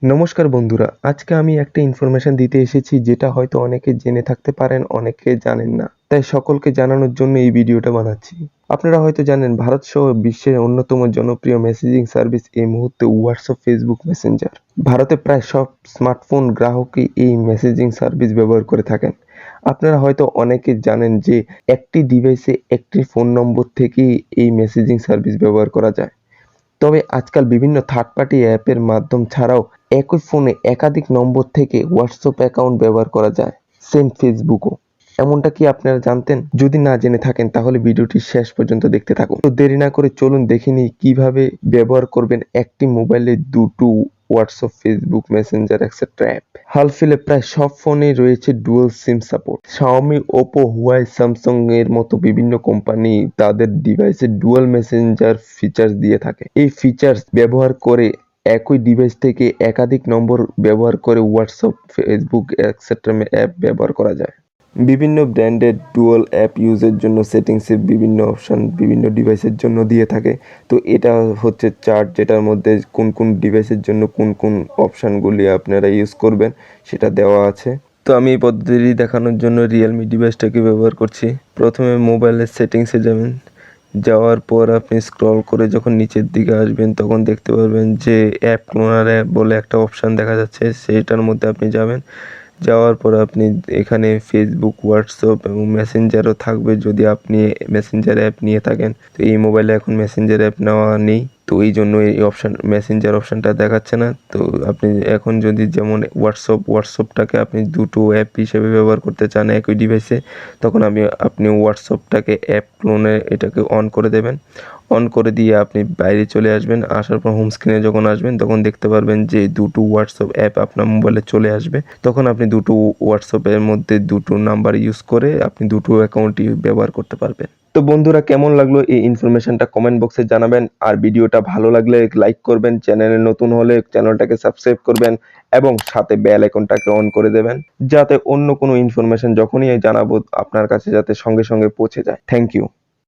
নমস্কার বন্ধুরা, আজকে আমি একটা ইনফরমেশন দিতে এসেছি যেটা হয়তো অনেকে জেনে থাকতে পারেন, অনেকে জানেন না। তাই সকলকে জানানোর জন্য এই ভিডিওটা বানাচ্ছি। আপনারা হয়তো জানেন ভারত সহ বিশ্বের অন্যতম জনপ্রিয় মেসেজিং সার্ভিস এই মুহূর্তে হোয়াটসঅ্যাপ, ফেসবুক মেসেঞ্জার। ভারতে প্রায় সব স্মার্টফোন গ্রাহকই এই মেসেজিং সার্ভিস ব্যবহার করে থাকেন। আপনারা হয়তো অনেকে জানেন যে একটি ডিভাইসে একটি ফোন নম্বর থেকেই এই মেসেজিং সার্ভিস ব্যবহার করা যায়। তবে আজকাল বিভিন্ন থার্ড পার্টি অ্যাপের মাধ্যম ছাড়াও একই ফোনে একাধিক নম্বর থেকে হোয়াটসঅ্যাপ অ্যাকাউন্ট ব্যবহার করা যায়, সেম ফেসবুকও। এমনটা কি আপনারা জানতেন? যদি না জেনে থাকেন তাহলে ভিডিওটি শেষ পর্যন্ত দেখতে থাকুন। তো দেরি না করে চলুন দেখে নিই কিভাবে ব্যবহার করবেন একটি মোবাইলে দুটো WhatsApp, Facebook, Messenger etcetera app. হালফিলে প্রায় সব ফোনেই রয়েছে dual SIM support. Xiaomi, Oppo, Huawei, Samsung এর মতো বিভিন্ন কোম্পানি তাদের ডিভাইসে ডুয়াল মেসেঞ্জার ফিচার্স দিয়ে থাকে। এই ফিচার্স ব্যবহার করে একই ডিভাইস থেকে একাধিক নম্বর ব্যবহার করে হোয়াটসঅ্যাপ, ফেসবুক এটসেট্রা অ্যাপ ব্যবহার করা যায়। বিভিন্ন ব্র্যান্ডের ডুয়াল অ্যাপ ইউজের জন্য সেটিংসে বিভিন্ন অপশান বিভিন্ন ডিভাইসের জন্য দিয়ে থাকে। তো এটা হচ্ছে চার্ট, যেটার মধ্যে কোন কোন ডিভাইসের জন্য কোন কোন অপশানগুলি আপনারা ইউজ করবেন সেটা দেওয়া আছে। তো আমি এই পদ্ধতিটি দেখানোর জন্য রিয়েলমি ডিভাইসটাকে ব্যবহার করছি। প্রথমে মোবাইলের সেটিংসে যাবেন, যাওয়ার পর আপনি স্ক্রল করে যখন নিচের দিকে আসবেন তখন দেখতে পারবেন যে অ্যাপ ক্লোনার অ্যাপ বলে একটা অপশান দেখা যাচ্ছে, সেইটার মধ্যে আপনি যাবেন। যাওয়ার পর আপনি এখানে ফেসবুক, হোয়াটসঅ্যাপ এবং মেসেঞ্জারও থাকবে যদি আপনি মেসেঞ্জার অ্যাপ নিয়ে থাকেন। তো এই মোবাইলে এখন মেসেঞ্জার অ্যাপ নেওয়া নেই, তো এই জন্য এই অপশান মেসেঞ্জার অপশানটা দেখাচ্ছে না। তো আপনি এখন যদি যেমন হোয়াটসঅ্যাপটাকে আপনি দুটো অ্যাপ হিসেবে ব্যবহার করতে চান একই ডিভাইসে, তখন আপনি হোয়াটসঅ্যাপটাকে অ্যাপ ক্লোনে এটাকে অন করে দেবেন। অন করে দিয়ে আপনি বাইরে চলে আসবেন। আসার পর হোম স্ক্রিনে যখন আসবেন তখন দেখতে পারবেন যে দুটো হোয়াটসঅ্যাপ অ্যাপ আপনার মোবাইলে চলে আসবে। তখন আপনি দুটো হোয়াটসঅ্যাপের মধ্যে দুটো নাম্বার ইউজ করে আপনি দুটো অ্যাকাউন্টই ব্যবহার করতে পারবেন। তো বন্ধুরা, কেমন লাগলো এই ইনফরমেশনটা কমেন্ট বক্সে জানাবেন। আর ভিডিওটা ভালো লাগলে লাইক করবেন, চ্যানেলে নতুন হলে চ্যানেলটাকে সাবস্ক্রাইব করবেন এবং সাথে বেল আইকনটাকে অন করে দেবেন, যাতে অন্য কোনো ইনফরমেশন যখনই জানাবো আপনার কাছে যাতে সঙ্গে সঙ্গে পৌঁছে যায়। Thank you.